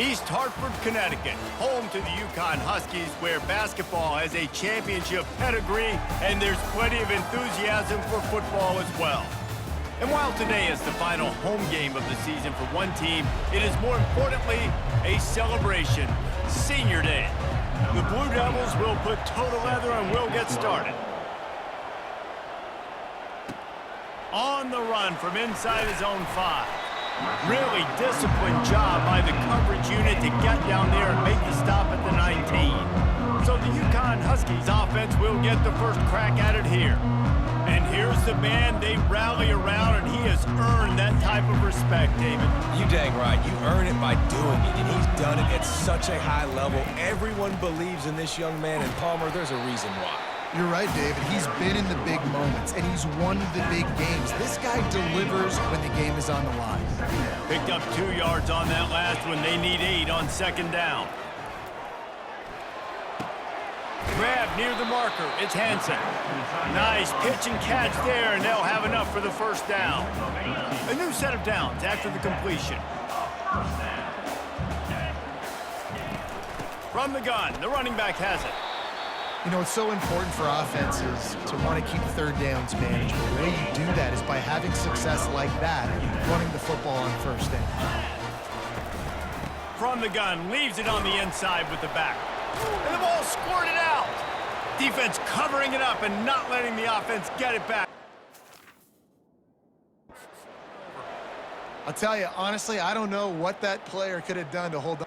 East Hartford, Connecticut, home to the UCONN Huskies, where basketball has a championship pedigree and there's plenty of enthusiasm for football as well. And while today is the final home game of the season for one team, it is more importantly a celebration, Senior Day. The Blue Devils will put toe to leather and will get started. On the run from inside his own 5. Really disciplined job by the coverage unit to get down there and make the stop at the 19. So the UCONN Huskies offense will get the first crack at it here. And here's the man they rally around, and he has earned that type of respect, David. You dang right. You earn it by doing it, and he's done it at such a high level. Everyone believes in this young man, and Palmer, there's a reason why. You're right, David. He's been in the big moments, and he's won the big games. This guy delivers when the game is on the line. Picked up 2 yards on that last one. They need 8 on second down. Grab near the marker. It's Hansen. Nice pitch and catch there, and they'll have enough for the first down. A new set of downs after the completion. From the gun, the running back has it. You know, it's so important for offenses to want to keep third downs manageable. The way you do that is by having success like that, running the football on first down. From the gun, leaves it on the inside with the back. And the ball squirted out. Defense covering it up and not letting the offense get it back. I'll tell you, honestly, I don't know what that player could have done to hold on.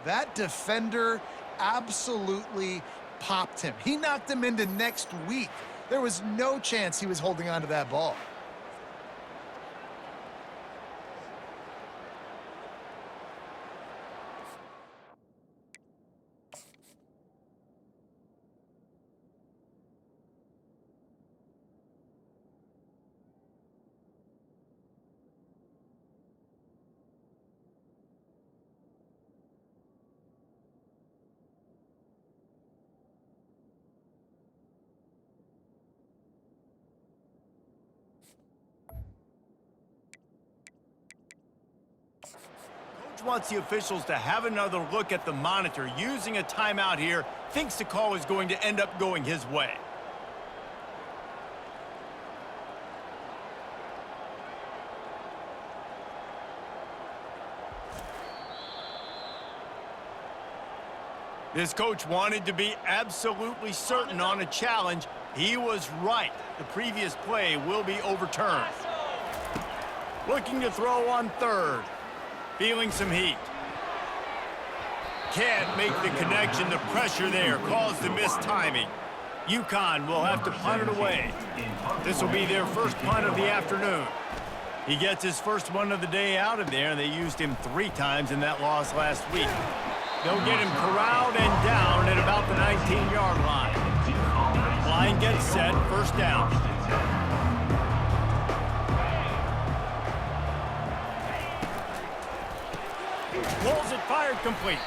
That defender absolutely popped him. He knocked him into next week. There was no chance he was holding on to that ball. Wants the officials to have another look at the monitor. Using a timeout here, thinks the call is going to end up going his way. This coach wanted to be absolutely certain on a challenge. He was right. The previous play will be overturned. Looking to throw on third. Feeling some heat. Can't make the connection. The pressure there caused the missed timing. UConn will have to punt it away. This will be their first punt of the afternoon. He gets his first one of the day out of there, and they used him 3 times in that loss last week. They'll get him corralled and down at about the 19-yard line. Line gets set, first down. Pulls it, fired, complete.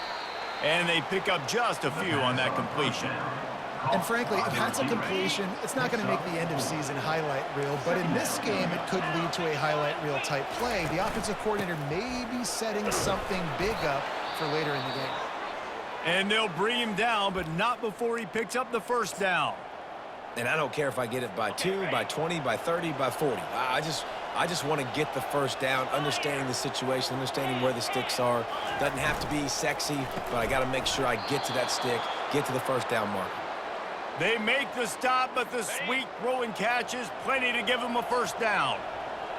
And they pick up just a few on that completion. And frankly, if that's a completion, it's not going to make the end-of-season highlight reel. But in this game, it could lead to a highlight reel type play. The offensive coordinator may be setting something big up for later in the game. And they'll bring him down, but not before he picks up the first down. And I don't care if I get it by 2, by 20, by 30, by 40. I just want to get the first down, understanding the situation, understanding where the sticks are. Doesn't have to be sexy, but I got to make sure I get to that stick, get to the first down marker. They make the stop, but the sweet throw and catch is plenty to give them a first down.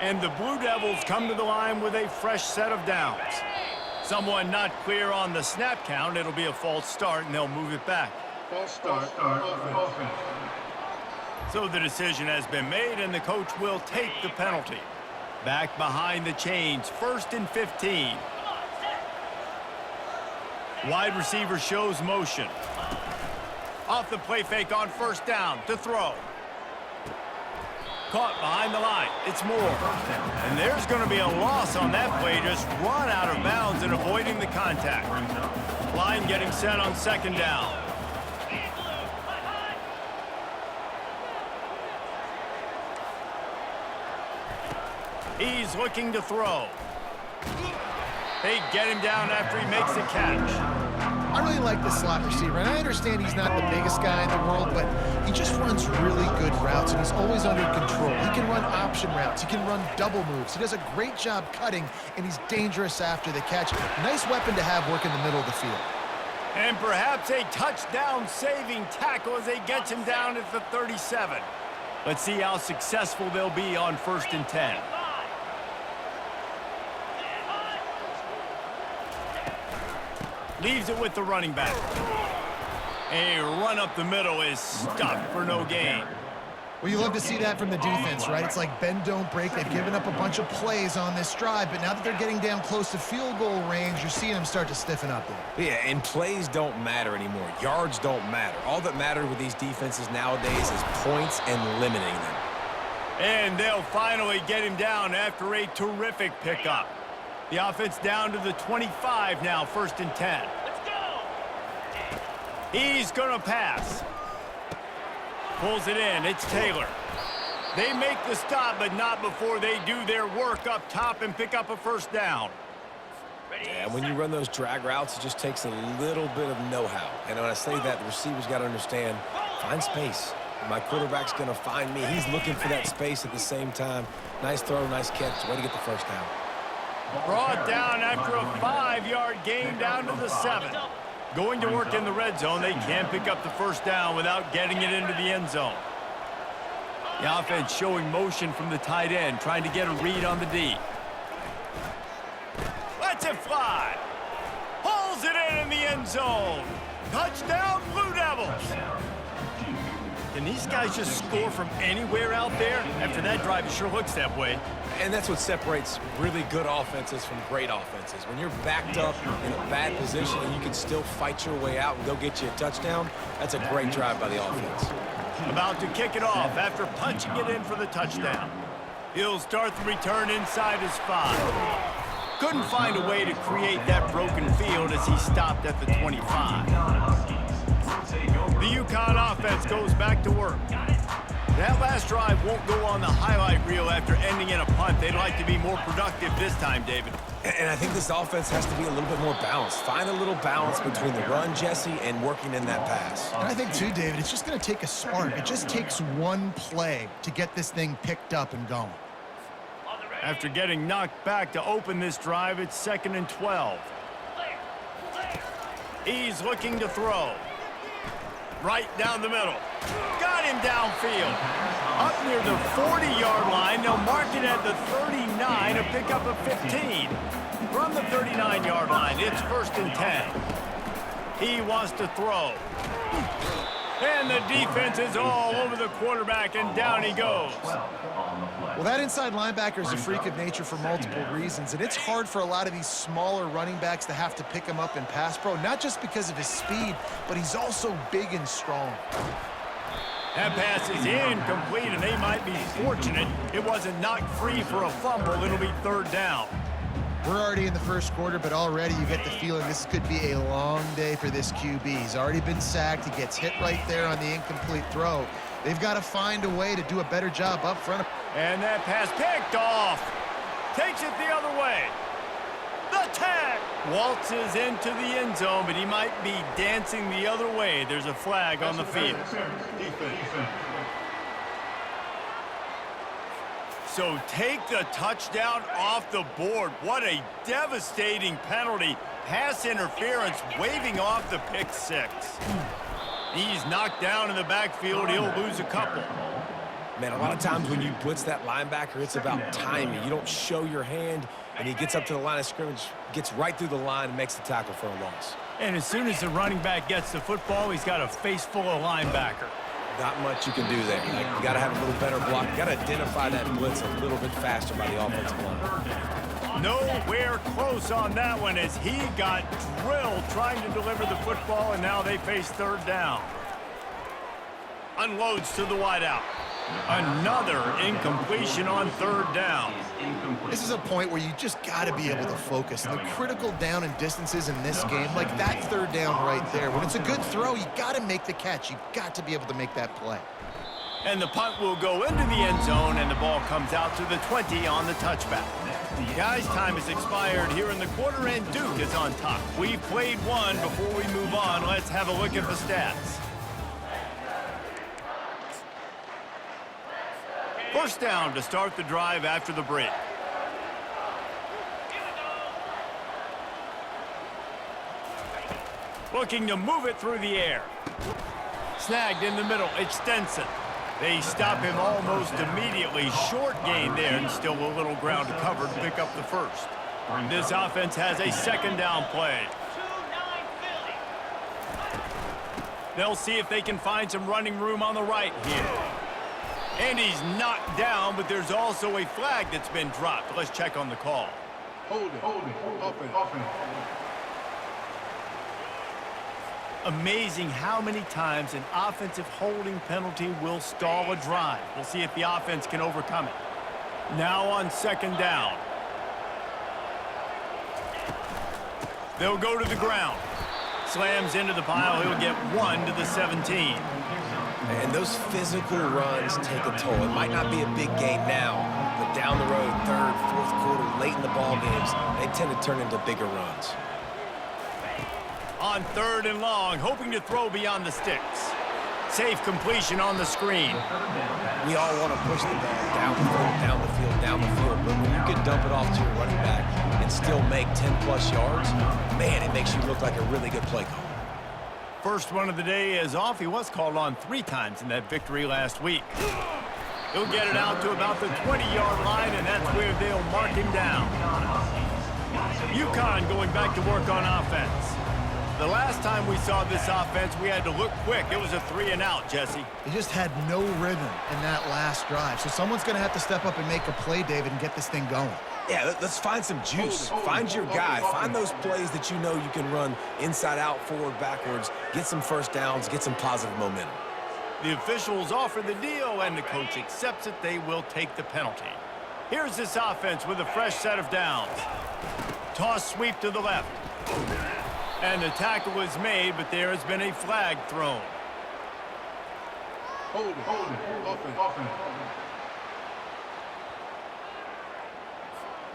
And the Blue Devils come to the line with a fresh set of downs. Someone not clear on the snap count. It'll be a false start, and they'll move it back. False start. So the decision has been made, and the coach will take the penalty. Back behind the chains, 1st and 15. Wide receiver shows motion. Off the play fake on first down to throw. Caught behind the line. It's Moore. And there's going to be a loss on that play. Just run out of bounds and avoiding the contact. Line getting set on second down. He's looking to throw. They get him down after he makes the catch. I really like this slot receiver, and I understand he's not the biggest guy in the world, but he just runs really good routes, and he's always under control. He can run option routes. He can run double moves. He does a great job cutting, and he's dangerous after the catch. Nice weapon to have working the middle of the field. And perhaps a touchdown-saving tackle as they get him down at the 37. Let's see how successful they'll be on 1st and 10. Leaves it with the running back. A run up the middle is stuffed for no gain. Well, you love to see that from the defense, right? It's like bend, don't break. They've given up a bunch of plays on this drive, but now that they're getting down close to field goal range, you're seeing them start to stiffen up there. Yeah, and plays don't matter anymore. Yards don't matter. All that matters with these defenses nowadays is points and limiting them. And they'll finally get him down after a terrific pickup. The offense down to the 25 now, 1st and 10. Let's go! He's going to pass. Pulls it in. It's Taylor. They make the stop, but not before they do their work up top and pick up a 1st down. And when you run those drag routes, it just takes a little bit of know-how. And when I say that, the receiver's got to understand, find space. My quarterback's going to find me. He's looking for that space at the same time. Nice throw, nice catch. Way to get the 1st down. Brought down after a 5-yard gain down to the 7. Going to work in the red zone, they can't pick up the 1st down without getting it into the end zone. The offense showing motion from the tight end, trying to get a read on the D. Lets it fly. Pulls it in the end zone. Touchdown, Blue Devils. Can these guys just score from anywhere out there? After that drive, it sure looks that way. And that's what separates really good offenses from great offenses. When you're backed up in a bad position and you can still fight your way out and go get you a touchdown, that's a great drive by the offense. About to kick it off after punching it in for the touchdown. He'll start the return inside his 5. Couldn't find a way to create that broken field as he stopped at the 25. The UConn offense goes back to work. That last drive won't go on the highlight reel after ending in a punt. They'd like to be more productive this time, David. And I think this offense has to be a little bit more balanced. Find a little balance between the run, Jesse, and working in that pass. And I think, too, David, it's just going to take a spark. It just takes one play to get this thing picked up and going. After getting knocked back to open this drive, it's 2nd and 12. He's looking to throw. Right down the middle. Got him downfield. Up near the 40-yard line. They'll mark it at the 39 to pick up a 15. From the 39-yard line, it's 1st and 10. He wants to throw. And the defense is all over the quarterback, and down he goes. Well, that inside linebacker is a freak of nature for multiple reasons, and it's hard for a lot of these smaller running backs to have to pick him up in pass pro, not just because of his speed, but he's also big and strong. That pass is incomplete, and they might be fortunate it wasn't knocked free for a fumble. It'll be 3rd down. We're already in the 1st quarter, but already you get the feeling this could be a long day for this QB. He's already been sacked. He gets hit right there on the incomplete throw. They've got to find a way to do a better job up front. And that pass picked off. Takes it the other way. The tag. Waltzes into the end zone, but he might be dancing the other way. There's a flag on the field. So take the touchdown off the board. What a devastating penalty. Pass interference, waving off the pick 6. He's knocked down in the backfield. He'll lose a couple. Man, a lot of times when you blitz that linebacker, it's about timing. You don't show your hand, and he gets up to the line of scrimmage, gets right through the line, and makes the tackle for a loss. And as soon as the running back gets the football, he's got a face full of linebacker. Not much you can do there. Like, you got to have a little better block. You got to identify that blitz a little bit faster by the offensive line. Nowhere close on that one as he got drilled trying to deliver the football, and now they face 3rd down. Unloads to the wideout. Another incompletion on 3rd down. This is a point where you just got to be able to focus. The critical down and distances in this game, like that 3rd down right there. When it's a good throw, you got to make the catch. You got to be able to make that play. And the punt will go into the end zone, and the ball comes out to the 20 on the touchback. Guys, time has expired here in the quarter, and Duke is on top. We've played one. Before we move on, let's have a look at the stats. First down to start the drive after the break. Looking to move it through the air. Snagged in the middle. It's Stenson. They stop him almost immediately. Short gain there, and still a little ground to cover to pick up the first. This offense has a second down play. They'll see if they can find some running room on the right here. And he's knocked down, but there's also a flag that's been dropped. Let's check on the call. Hold it, offense. Amazing how many times an offensive holding penalty will stall a drive. We'll see if the offense can overcome it. Now on second down. They'll go to the ground. Slams into the pile. He'll get 1 to the 17. And those physical runs take a toll. It might not be a big game now, but down the road, third, fourth quarter, late in the ball games, they tend to turn into bigger runs. On third and long, hoping to throw beyond the sticks. Safe completion on the screen. We all want to push the ball down the field, but when you can dump it off to your running back and still make 10-plus yards, man, it makes you look like a really good play call. First one of the day is off. He was called on 3 times in that victory last week. He'll get it out to about the 20-yard line, and that's where they'll mark him down. UConn going back to work on offense. The last time we saw this offense, we had to look quick. It was a 3-and-out, Jesse. They just had no rhythm in that last drive. So someone's going to have to step up and make a play, David, and get this thing going. Yeah, let's find some juice. Find your guy. Find those plays that you know you can run inside out, forward, backwards, get some first downs, get some positive momentum. The officials offer the deal, and the coach accepts it. They will take the penalty. Here's this offense with a fresh set of downs. Toss sweep to the left. And the tackle is made, but there has been a flag thrown. Hold it, offense.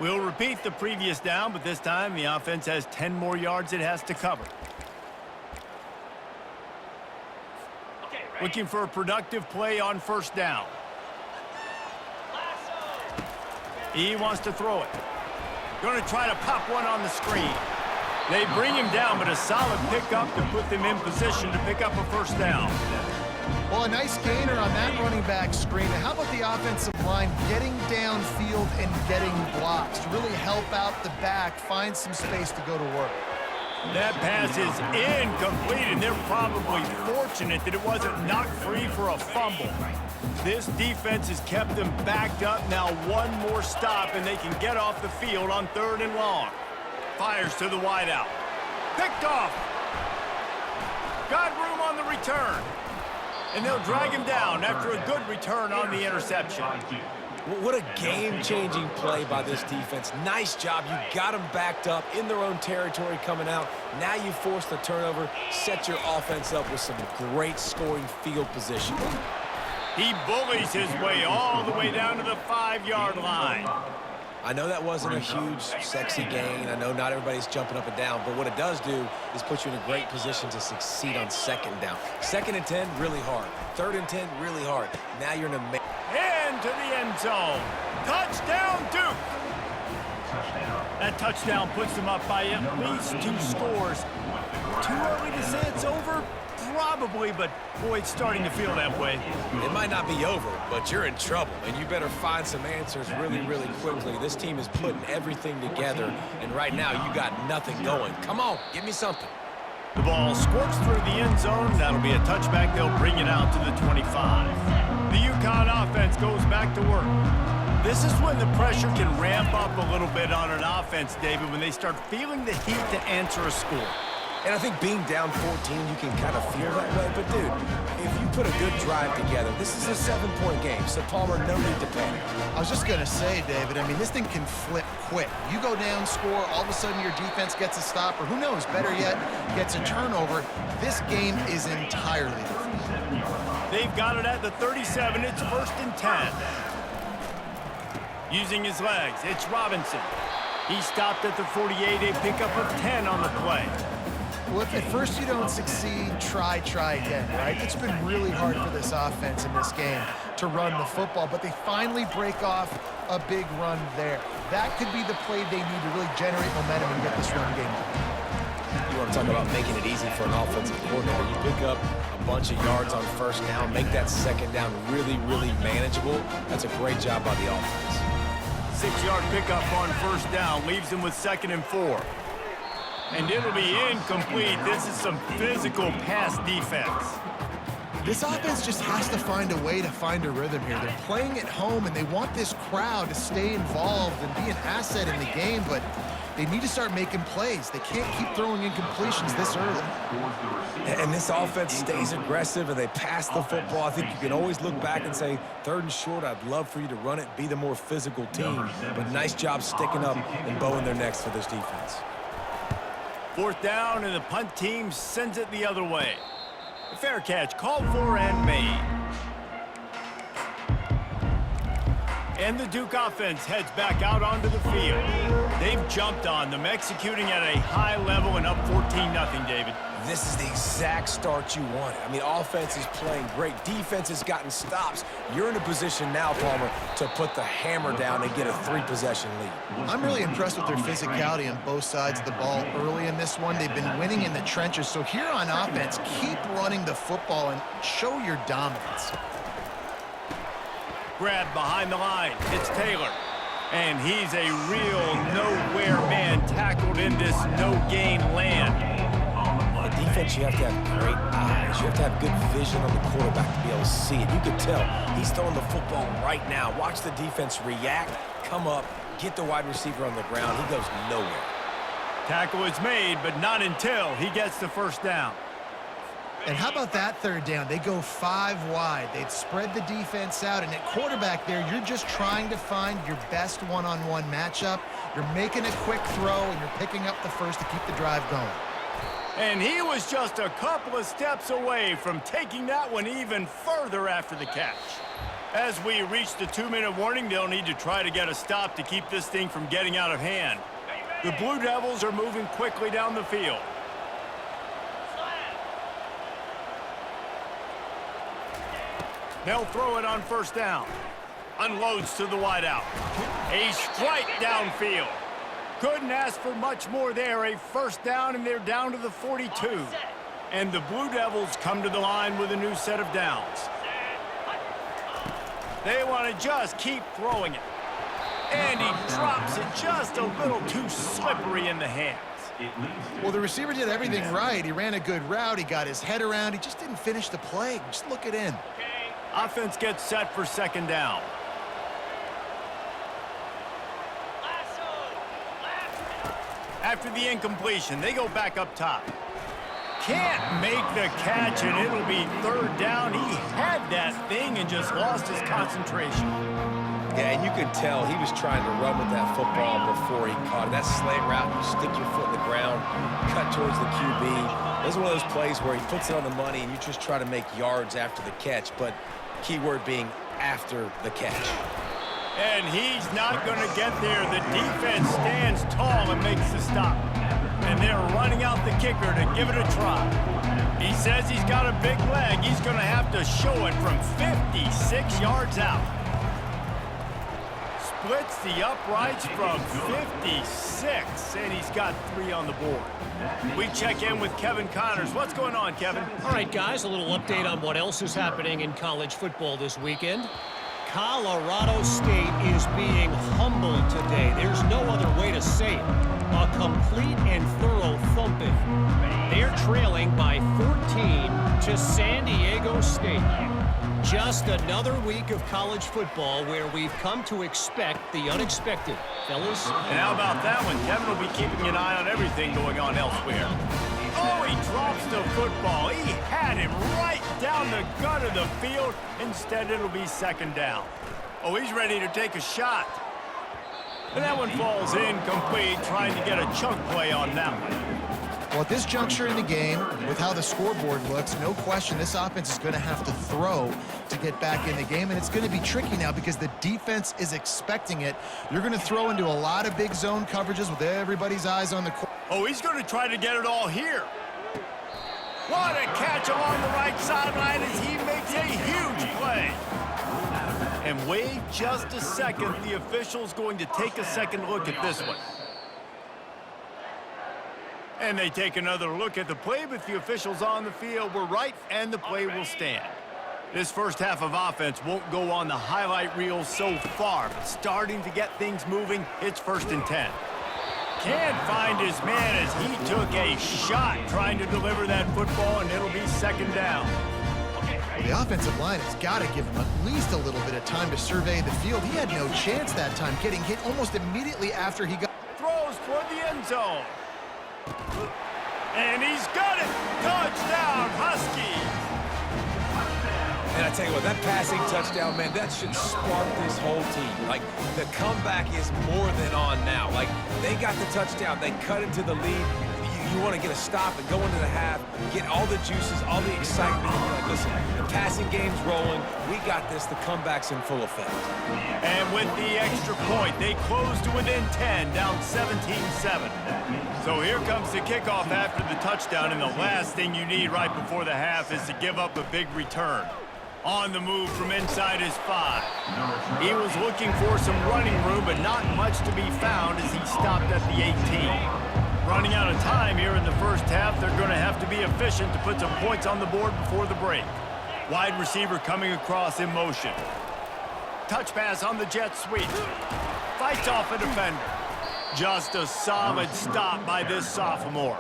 We'll repeat the previous down, but this time the offense has 10 more yards it has to cover. Looking for a productive play on first down. He wants to throw it. Going to try to pop one on the screen. They bring him down, but a solid pickup to put them in position to pick up a first down. Well, a nice gainer on that running back screen. And how about the offensive line getting downfield and getting blocks to really help out the back, find some space to go to work? That pass is incomplete, and they're probably fortunate that it wasn't knocked free for a fumble. This defense has kept them backed up. Now one more stop, and they can get off the field on third and long. Fires to the wideout. Picked off. Got room on the return. And they'll drag him down after a good return on the interception. What a game-changing play by this defense. Nice job. You got them backed up in their own territory coming out. Now you force the turnover, set your offense up with some great scoring field position. He bullies his way all the way down to the 5-yard line. I know that wasn't a huge, sexy gain. I know not everybody's jumping up and down, but what it does do is put you in a great position to succeed on second down. 2nd and 10, really hard. 3rd and 10, really hard. Now you're in a... Into the end zone. Touchdown, Duke. That touchdown puts them up by at least 2 scores. Too early to say it's over? Probably, but boy, it's starting to feel that way. It might not be over, but you're in trouble, and you better find some answers really, really quickly. This team is putting everything together, and right now you got nothing going. Come on, give me something. The ball squirts through the end zone. That'll be a touchback. They'll bring it out to the 25. The UConn offense goes back to work. This is when the pressure can ramp up a little bit on an offense, David, when they start feeling the heat to answer a score. And I think being down 14, you can kind of feel that way. But, dude, if you put a good drive together, this is a 7-point game. So, Palmer, no need to panic. I was just going to say, David, I mean, this thing can flip quick. You go down, score, all of a sudden your defense gets a stop, or who knows, better yet, gets a turnover. This game is entirely different. They've got it at the 37. It's 1st and 10. Using his legs, it's Robinson. He stopped at the 48, a pickup of 10 on the play. Well, if at first you don't succeed, try again, right? It's been really hard for this offense in this game to run the football, but they finally break off a big run there. That could be the play they need to really generate momentum and get this run game going. You want to talk about making it easy for an offensive coordinator. You pick up a bunch of yards on first down, make that second down really, really manageable. That's a great job by the offense. 6-yard pickup on first down leaves him with 2nd and 4. And it'll be incomplete. This is some physical pass defense. This offense just has to find a way to find a rhythm here. They're playing at home, and they want this crowd to stay involved and be an asset in the game, but they need to start making plays. They can't keep throwing incompletions this early. And this offense stays aggressive, and they pass the football. I think you can always look back and say, 3rd and short, I'd love for you to run it, be the more physical team. But nice job sticking up and bowing their necks for this defense. 4th down, and the punt team sends it the other way. A fair catch called for and made. And the Duke offense heads back out onto the field. They've jumped on them, executing at a high level and up 14-0, David. This is the exact start you wanted. I mean, offense is playing great. Defense has gotten stops. You're in a position now, Palmer, to put the hammer down and get a 3-possession lead. I'm really impressed with their physicality on both sides of the ball early in this one. They've been winning in the trenches. So here on offense, keep running the football and show your dominance. Grab behind the line. It's Taylor. And he's a real nowhere man tackled in this no-gain land. Defense, you have to have great eyes. You have to have good vision on the quarterback to be able to see it. You can tell he's throwing the football right now. Watch the defense react, come up, get the wide receiver on the ground. He goes nowhere. Tackle is made, but not until he gets the first down. And how about that 3rd down? They go 5 wide. They'd spread the defense out, and at quarterback there, you're just trying to find your best one-on-one matchup. You're making a quick throw, and you're picking up the first to keep the drive going. And he was just a couple of steps away from taking that one even further after the catch. As we reach the 2-minute warning, they'll need to try to get a stop to keep this thing from getting out of hand. The Blue Devils are moving quickly down the field. They'll throw it on first down. Unloads to the wideout. A strike downfield. Couldn't ask for much more there. A first down, and they're down to the 42. And the Blue Devils come to the line with a new set of downs. They want to just keep throwing it. And he drops it just a little too slippery in the hands. Well, the receiver did everything right. He ran a good route. He got his head around. He just didn't finish the play. Just look it in. Offense gets set for 2nd down. After the incompletion, they go back up top. Can't make the catch, and it'll be 3rd down. He had that thing and just lost his concentration. Yeah, and you could tell he was trying to run with that football before he caught it. That slant route, you stick your foot in the ground, cut towards the QB. This is one of those plays where he puts it on the money, and you just try to make yards after the catch, but key word being after the catch. And he's not going to get there. The defense stands tall and makes the stop. And they're running out the kicker to give it a try. He says he's got a big leg. He's going to have to show it from 56 yards out. Splits the uprights from 56, and he's got 3 on the board. We check in with Kevin Connors. What's going on, Kevin? All right, guys, a little update on what else is happening in college football this weekend. Colorado State is being humbled today. There's no other way to say it. A complete and thorough thumping. They're trailing by 14 to San Diego State. Just another week of college football where we've come to expect the unexpected. Fellas? And how about that one? Kevin will be keeping an eye on everything going on elsewhere. Oh, he drops the football. He had him right down the gut of the field. Instead, it'll be 2nd down. Oh, he's ready to take a shot. And that one falls incomplete, trying to get a chunk play on that one. Well, at this juncture in the game, with how the scoreboard looks, no question this offense is going to have to throw to get back in the game, and it's going to be tricky now because the defense is expecting it. You're going to throw into a lot of big zone coverages with everybody's eyes on the court. Oh, he's going to try to get it all here. What a catch along the right sideline as he makes a huge play. And wait just a second. The official's going to take a second look at this one. And they take another look at the play, but the officials on the field were right, and the play will stand. This first half of offense won't go on the highlight reel so far, but starting to get things moving, it's 1st and 10. Can't find his man as he took a shot trying to deliver that football, and it'll be 2nd down. The offensive line has got to give him at least a little bit of time to survey the field. He had no chance that time, getting hit almost immediately after he got... Throws toward the end zone. And he's got it! Touchdown, Huskies! And I tell you what, that passing touchdown, man, that should spark this whole team. Like, the comeback is more than on now. Like, they got the touchdown. They cut into the lead. You want to get a stop and go into the half, get all the juices, all the excitement. And you're like, listen, the passing game's rolling. We got this. The comeback's in full effect. And with the extra point, they close to within 10, down 17-7. So here comes the kickoff after the touchdown, and the last thing you need right before the half is to give up a big return. On the move from inside his 5. He was looking for some running room, but not much to be found as he stopped at the 18. Running out of time here in the first half, they're going to have to be efficient to put some points on the board before the break. Wide receiver coming across in motion. Touch pass on the jet sweep. Fights off a defender. Just a solid stop by this sophomore.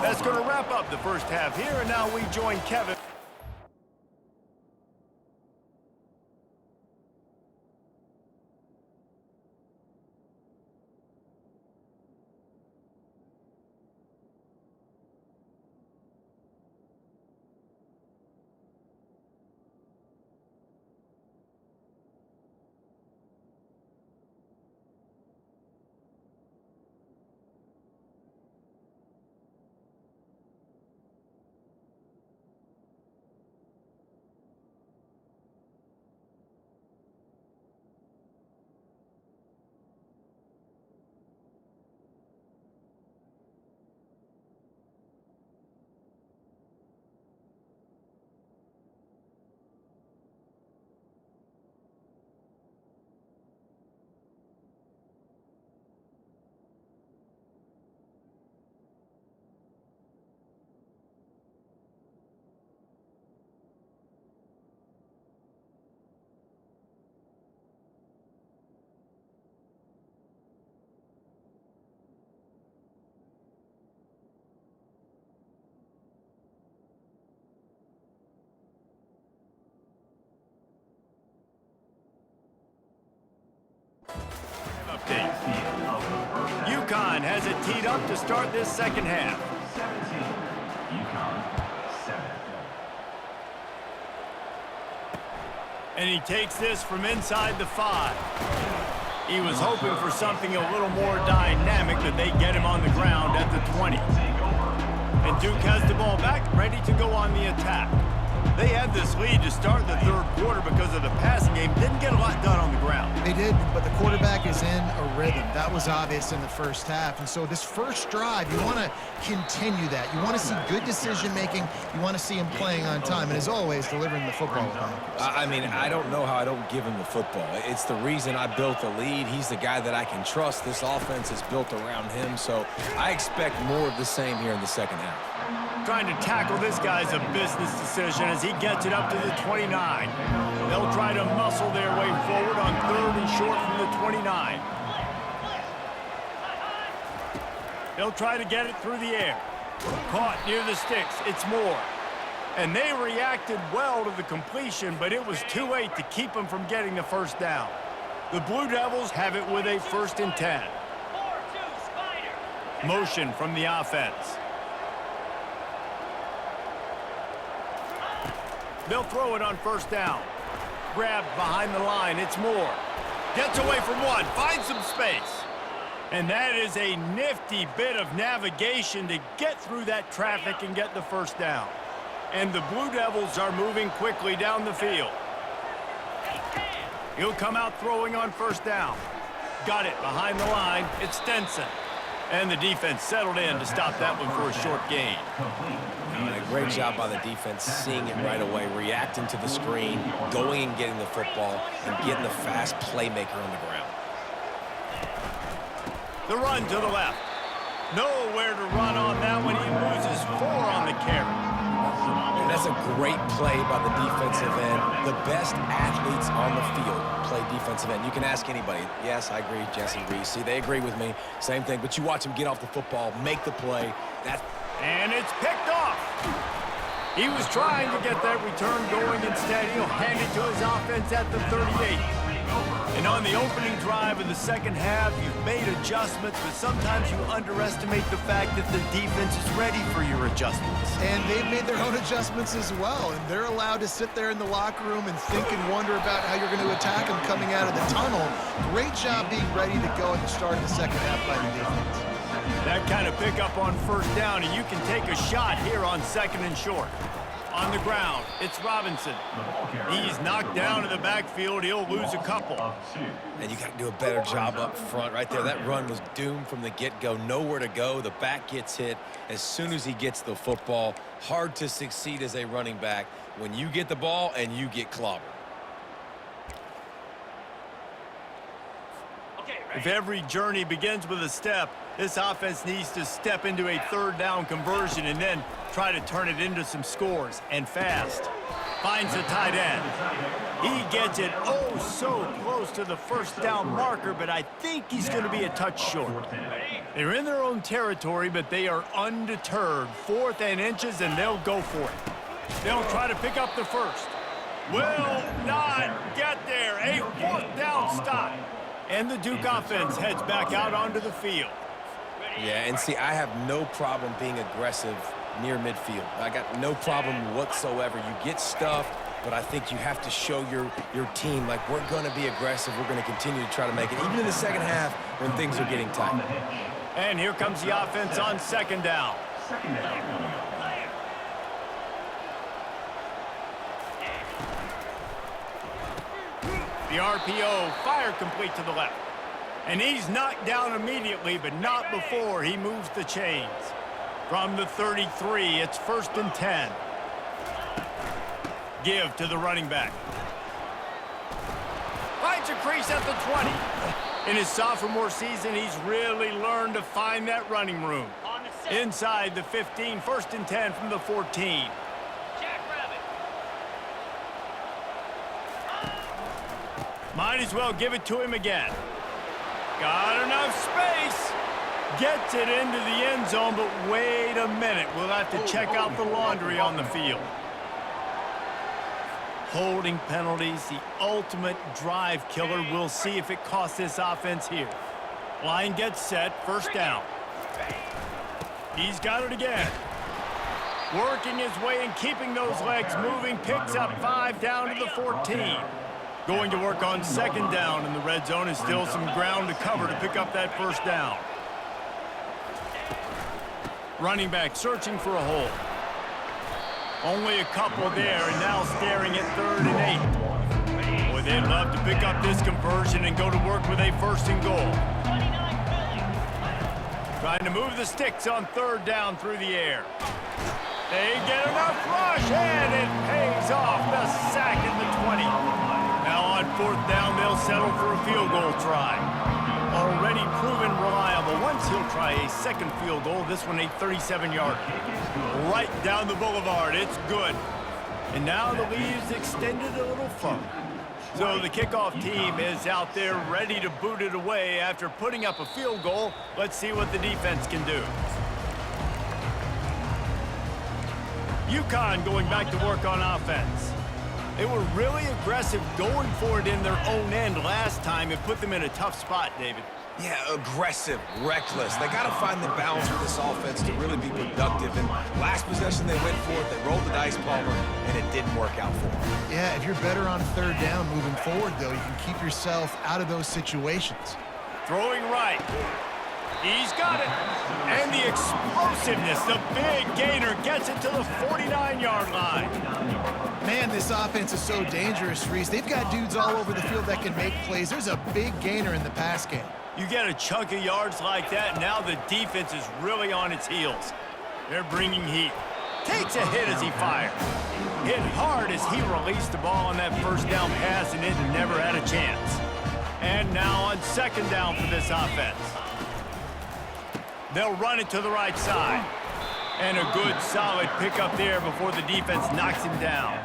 That's going to wrap up the first half here, and now we join Kevin. UCONN has it teed up to start this second half. And he takes this from inside the 5. He was hoping for something a little more dynamic, but they get him on the ground at the 20. And Duke has the ball back, ready to go on the attack. They had this lead to start the third quarter because of the passing game. Didn't get a lot done on the ground. They did, but the quarterback is in a rhythm. That was obvious in the first half. And so this first drive, you want to continue that. You want to see good decision-making. You want to see him playing on time. And as always, delivering the football. I mean, I don't know how I don't give him the football. It's the reason I built the lead. He's the guy that I can trust. This offense is built around him. So I expect more of the same here in the second half. Trying to tackle this guy's a business decision as he gets it up to the 29. They'll try to muscle their way forward on 3rd and short from the 29. They'll try to get it through the air. Caught near the sticks. It's Moore. And they reacted well to the completion, but it was too late to keep them from getting the first down. The Blue Devils have it with a 1st and 10. Motion from the offense. They'll throw it on 1st down. Grabbed behind the line. It's Moore. Gets away from one. Finds some space. And that is a nifty bit of navigation to get through that traffic and get the first down. And the Blue Devils are moving quickly down the field. He'll come out throwing on first down. Got it behind the line. It's Stenson. And the defense settled in to stop that one for a short gain. Great job by the defense, seeing it right away, reacting to the screen, going and getting the football, and getting the fast playmaker on the ground. The run to the left. Nowhere to run on that one. He loses 4 on the carry. And that's a great play by the defensive end. The best athletes on the field play defensive end. You can ask anybody. Yes, I agree, Jesse Reese. See, they agree with me. Same thing. But you watch him get off the football, make the play. And it's picked off. He was trying to get that return going. Instead, he'll hand it to his offense at the 38. And on the opening drive of the second half, you've made adjustments, but sometimes you underestimate the fact that the defense is ready for your adjustments. And they've made their own adjustments as well, and they're allowed to sit there in the locker room and think and wonder about how you're going to attack them coming out of the tunnel. Great job being ready to go at the start of the second half by the defense. That kind of pickup on first down, and you can take a shot here on second and short. On the ground, it's Robinson. He's knocked down in the backfield. He'll lose a couple. And you got to do a better job up front right there. That run was doomed from the get-go. Nowhere to go. The back gets hit as soon as he gets the football. Hard to succeed as a running back when you get the ball and you get clobbered. If every journey begins with a step, this offense needs to step into a third down conversion and then try to turn it into some scores, and fast. Finds the tight end. He gets it oh so close to the first down marker, but I think he's going to be a touch short. They're in their own territory, but they are undeterred. 4th and inches, and they'll go for it. They'll try to pick up the first. Will not get there. A 4th down stop. And the Duke offense heads back out onto the field. Yeah, and see, I have no problem being aggressive near midfield. I got no problem whatsoever. You get stuffed, but I think you have to show your team, like, we're going to be aggressive. We're going to continue to try to make it, even in the second half when things are getting tight. And here comes the offense on second down. The RPO, fire complete to the left. And he's knocked down immediately, but not before he moves the chains. From the 33, it's 1st and 10. Give to the running back. Finds a crease at the 20. In his sophomore season, he's really learned to find that running room. Inside the 15, 1st and 10 from the 14. Might as well give it to him again. Got enough space. Gets it into the end zone, but wait a minute. We'll have to check out the laundry on the field. Holding penalties, the ultimate drive killer. We'll see if it costs this offense here. Line gets set, first down. He's got it again. Working his way and keeping those legs moving. Picks up 5 down to the 14. Going to work on second down in the red zone, and still some ground to cover to pick up that first down. Running back searching for a hole. Only a couple there, and now staring at 3rd and 8. Boy, they'd love to pick up this conversion and go to work with a 1st and goal. Trying to move the sticks on 3rd down through the air. They get enough rush, and it pays off. The sack at the 20. Now on 4th down, they'll settle for a field goal try. Already proven reliable. Once he'll try a second field goal, this one a 37-yard. Right down the boulevard, it's good. And now the lead's extended a little further. So the kickoff team is out there ready to boot it away after putting up a field goal. Let's see what the defense can do. UCONN going back to work on offense. They were really aggressive going for it in their own end last time. It put them in a tough spot, David. Yeah, aggressive, reckless. They got to find the balance with this offense to really be productive. And last possession, they went for it. They rolled the dice, Palmer, and it didn't work out for them. Yeah, if you're better on 3rd down moving forward, though, you can keep yourself out of those situations. Throwing right. He's got it. And the explosiveness, the big gainer gets it to the 49-yard line. Man, this offense is so dangerous, Reese. They've got dudes all over the field that can make plays. There's a big gainer in the pass game. You get a chunk of yards like that, and now the defense is really on its heels. They're bringing heat. Takes a hit as he fires. Hit hard as he released the ball on that first down pass, and it never had a chance. And now on second down for this offense. They'll run it to the right side. And a good, solid pickup there before the defense knocks him down.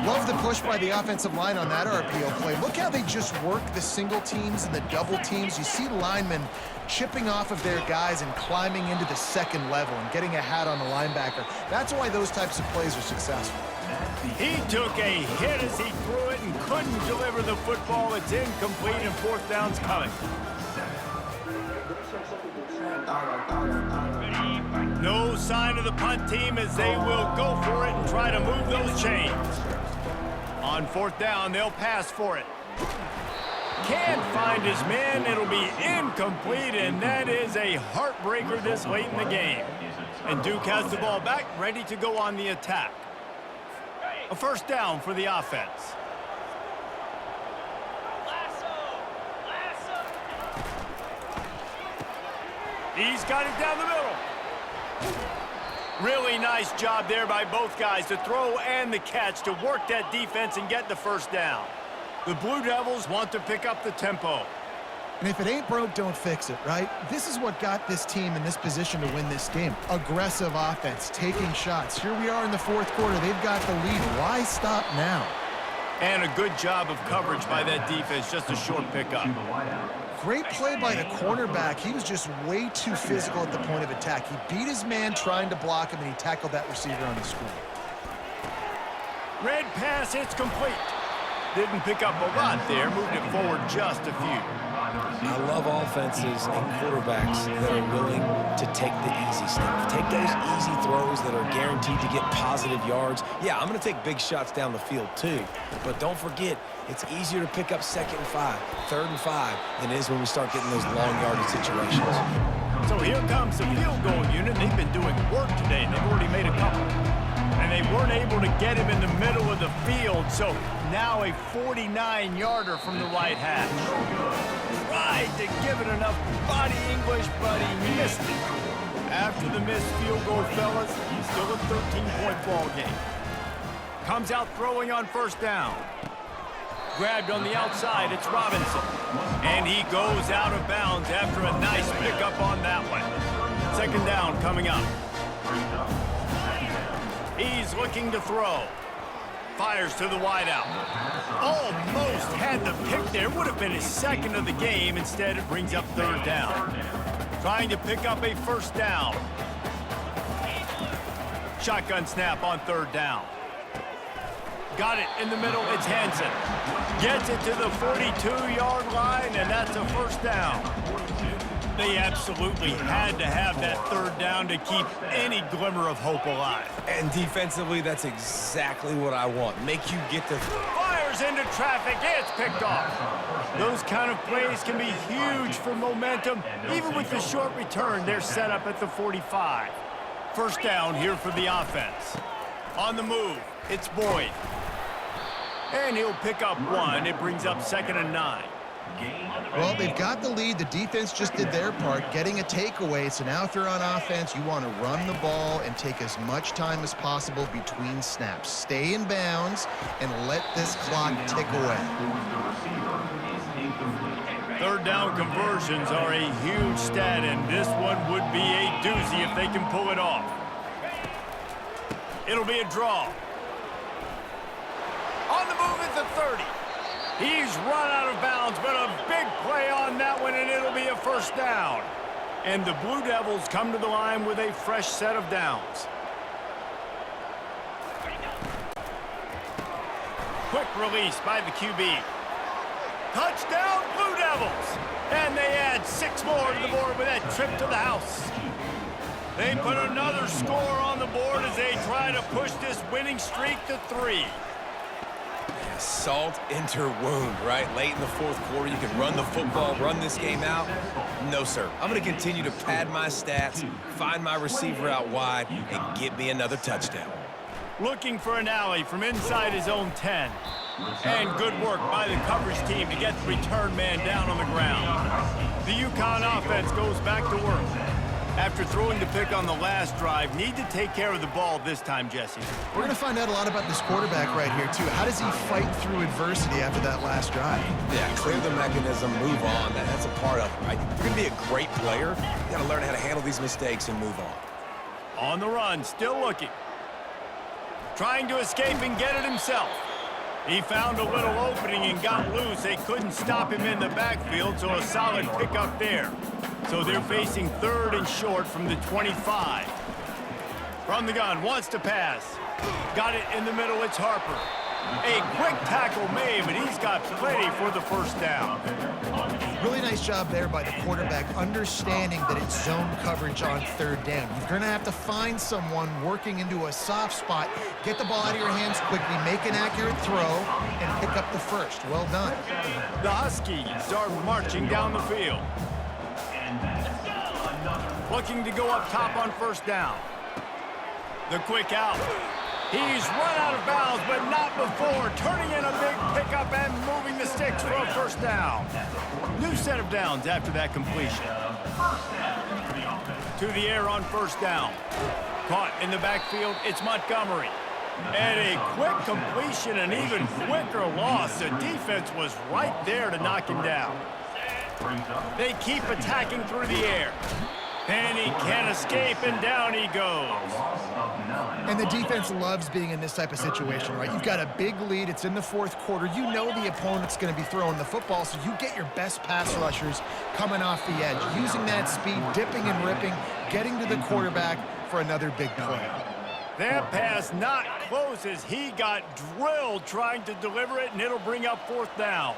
Love the push by the offensive line on that RPO play. Look how they just work the single teams and the double teams. You see linemen chipping off of their guys and climbing into the second level and getting a hat on the linebacker. That's why those types of plays are successful. He took a hit as he threw it and couldn't deliver the football. It's incomplete and fourth down's coming. No sign of the punt team as they will go for it and try to move those chains. On fourth down, they'll pass for it. Can't find his man. It'll be incomplete, and that is a heartbreaker this late in the game. And Duke has the ball back, ready to go on the attack. A first down for the offense. He's got it down the middle. Really nice job there by both guys, the throw and the catch, to work that defense and get the first down. The Blue Devils want to pick up the tempo. And if it ain't broke, don't fix it, right? This is what got this team in this position to win this game. Aggressive offense, taking shots. Here we are in the fourth quarter. They've got the lead. Why stop now? And a good job of coverage by that defense, just a short pickup. Great play by the cornerback. He was just way too physical at the point of attack. He beat his man trying to block him, and he tackled that receiver on the screen. Red pass, it's complete. Didn't pick up a lot there, moved it forward just a few. I love offenses and quarterbacks that are willing to take the easy stuff. Take those easy throws that are guaranteed to get positive yards. Yeah, I'm going to take big shots down the field too. But don't forget, it's easier to pick up 2nd and 5, 3rd and 5 than it is when we start getting those long yardage situations. So here comes the field goal unit. They've been doing work today. They've already made a couple. And they weren't able to get him in the middle of the field, so now a 49-yarder from the right hash. Tried to give it enough body English, but he missed it. After the missed field goal, fellas, still a 13-point ball game. Comes out throwing on first down. Grabbed on the outside, it's Robinson. And he goes out of bounds after a nice pickup on that one. Second down coming up. He's looking to throw. Fires to the wideout. Almost had the pick there. Would have been his second of the game. Instead, it brings up third down. Trying to pick up a first down. Shotgun snap on third down. Got it in the middle. It's Hansen. Gets it to the 42-yard line, and that's a first down. They absolutely had to have that third down to keep any glimmer of hope alive. And defensively, that's exactly what I want. Make you get the... Fires into traffic. It's picked off. Those kind of plays can be huge for momentum. Even with the short return, they're set up at the 45. First down here for the offense. On the move, it's Boyd. And he'll pick up one. It brings up 2nd and 9. Well, they've got the lead. The defense just did their part, getting a takeaway. So now if you're on offense, you want to run the ball and take as much time as possible between snaps. Stay in bounds and let this clock tick away. Third down conversions are a huge stat, and this one would be a doozy if they can pull it off. It'll be a draw. On the move at the 30. He's run out of bounds, but a big play on that one, and it'll be a first down. And the Blue Devils come to the line with a fresh set of downs. Quick release by the QB. Touchdown, Blue Devils! And they add 6 more to the board with that trip to the house. They put another score on the board as they try to push this winning streak to 3. Salt into wound, right? Late in the fourth quarter, you can run the football, run this game out. No, sir. I'm going to continue to pad my stats, find my receiver out wide, and get me another touchdown. Looking for an alley from inside his own 10. And good work by the coverage team to get the return man down on the ground. The UConn offense goes back to work. After throwing the pick on the last drive, need to take care of the ball this time, Jesse. We're going to find out a lot about this quarterback right here, too. How does he fight through adversity after that last drive? Yeah, clear the mechanism, move on. That's a part of it, right? If you're going to be a great player, you got to learn how to handle these mistakes and move on. On the run, still looking. Trying to escape and get it himself. He found a little opening and got loose. They couldn't stop him in the backfield, so a solid pickup there. So they're facing 3rd and short from the 25. From the gun, wants to pass. Got it in the middle, it's Harper. A quick tackle made, but he's got plenty for the first down. Really nice job there by the quarterback, understanding that it's zone coverage on 3rd down. You're going to have to find someone working into a soft spot, get the ball out of your hands quickly, make an accurate throw, and pick up the first. Well done. The Huskies are marching down the field. Looking to go up top on 1st down. The quick out. He's run out of bounds, but not before. Turning in a big pickup and moving the sticks for a 1st down. New set of downs after that completion. To the air on 1st down. Caught in the backfield, it's Montgomery. And a quick completion, an even quicker loss. The defense was right there to knock him down. They keep attacking through the air. And he can't escape, and down he goes. And the defense loves being in this type of situation, right? You've got a big lead. It's in the 4th quarter. You know the opponent's going to be throwing the football, so you get your best pass rushers coming off the edge, using that speed, dipping and ripping, getting to the quarterback for another big play. That pass not close as he got drilled trying to deliver it, and it'll bring up 4th down.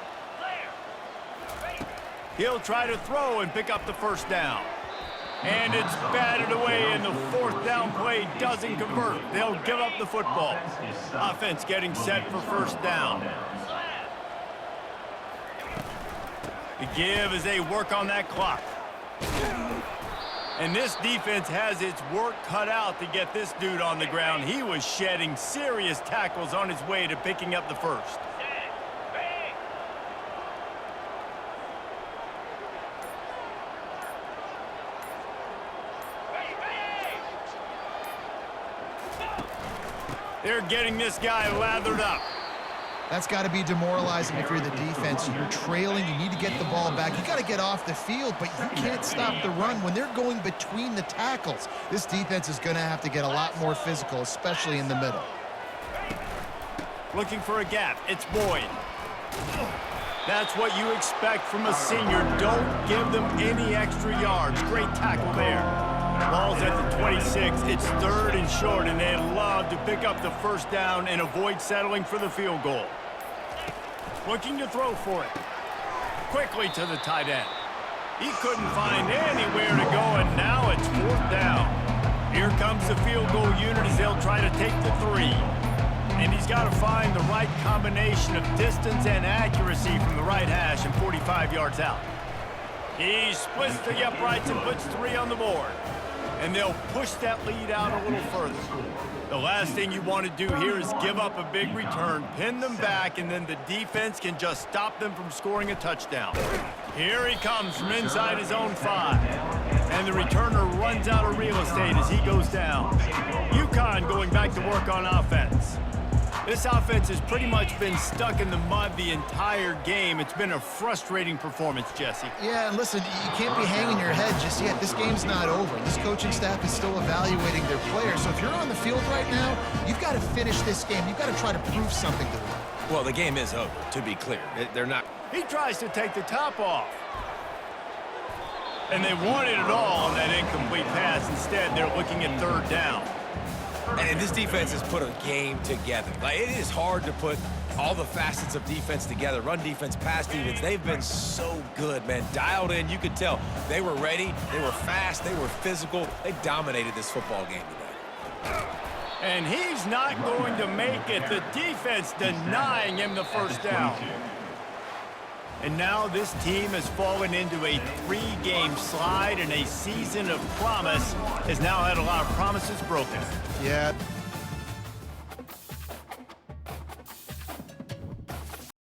He'll try to throw and pick up the 1st down. And it's batted away, and the 4th down play doesn't convert. They'll give up the football. Offense getting set for 1st down. The give as they work on that clock. And this defense has its work cut out to get this dude on the ground. He was shedding serious tackles on his way to picking up the 1st. They're getting this guy lathered up. That's got to be demoralizing if you're the defense. You're trailing. You need to get the ball back. You got to get off the field, but you can't stop the run when they're going between the tackles. This defense is going to have to get a lot more physical, especially in the middle. Looking for a gap. It's Boyd. That's what you expect from a senior. Don't give them any extra yards. Great tackle there. Ball's at the 26. It's 3rd and short, and they love to pick up the 1st down and avoid settling for the field goal. Looking to throw for it. Quickly to the tight end. He couldn't find anywhere to go, and now it's 4th down. Here comes the field goal unit as they'll try to take the 3. And he's got to find the right combination of distance and accuracy from the right hash and 45 yards out. He splits the uprights and puts 3 on the board. And they'll push that lead out a little further. The last thing you want to do here is give up a big return, pin them back, and then the defense can just stop them from scoring a touchdown. Here he comes from inside his own 5. And the returner runs out of real estate as he goes down. UConn going back to work on offense. This offense has pretty much been stuck in the mud the entire game. It's been a frustrating performance, Jesse. Yeah, and listen, you can't be hanging your head just yet. This game's not over. This coaching staff is still evaluating their players. So if you're on the field right now, you've got to finish this game. You've got to try to prove something to them. Well, the game is over, to be clear. They're not. He tries to take the top off. And they wanted it all on that incomplete pass. Instead, they're looking at 3rd down. And this defense has put a game together. Like, it is hard to put all the facets of defense together. Run defense, pass defense. They've been so good, man. Dialed in. You could tell they were ready. They were fast. They were physical. They dominated this football game today. And he's not going to make it. The defense denying him the first down. And now this team has fallen into a 3-game slide, and a season of promise has now had a lot of promises broken. Yeah,